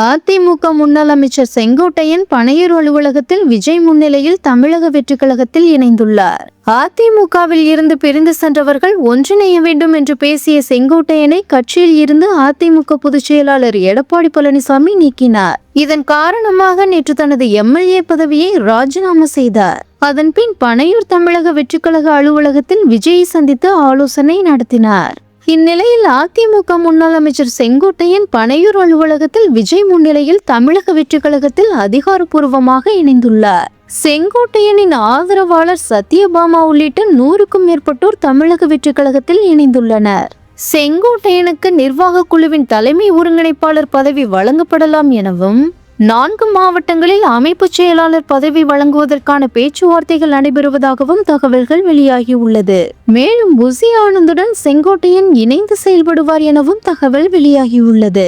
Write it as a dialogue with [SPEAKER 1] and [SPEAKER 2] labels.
[SPEAKER 1] அதிமுக முன்னாள் அமைச்சர் செங்கோட்டையன் பனையூர் அலுவலகத்தில் விஜய் முன்னிலையில் தமிழக வெற்றி கழகத்தில் இணைந்துள்ளார். அதிமுகவில் இருந்து பிரிந்து சென்றவர்கள் ஒன்றிணைய வேண்டும் என்று பேசிய செங்கோட்டையனை கட்சியில் இருந்து அதிமுக பொதுச் செயலாளர் எடப்பாடி பழனிசாமி நீக்கினார். இதன் காரணமாக நேற்று தனது எம்எல்ஏ பதவியை ராஜினாமா செய்தார். அதன்பின் பனையூர் தமிழக வெற்றி கழக அலுவலகத்தில் விஜயை சந்தித்து ஆலோசனை நடத்தினார். இந்நிலையில் அதிமுக முன்னாள் அமைச்சர் செங்கோட்டையன் பனையூர் அலுவலகத்தில் விஜய் முன்னிலையில் தமிழக வெற்றி கழகத்தில் அதிகாரப்பூர்வமாக இணைந்துள்ளார். செங்கோட்டையனின் ஆதரவாளர் சத்யபாமா உள்ளிட்ட 100க்கும் மேற்பட்டோர் தமிழக வெற்றி கழகத்தில் இணைந்துள்ளனர். செங்கோட்டையனுக்கு நிர்வாக குழுவின் தலைமை ஒருங்கிணைப்பாளர் பதவி வழங்கப்படலாம் எனவும் 4 மாவட்டங்களில் அமைப்பு செயலாளர் பதவி வழங்குவதற்கான பேச்சுவார்த்தைகள் நடைபெறுவதாகவும் தகவல்கள் வெளியாகியுள்ளது. மேலும் புசி ஆனந்துடன் செங்கோட்டையன் இணைந்து செயல்படுவார் எனவும் தகவல் வெளியாகியுள்ளது.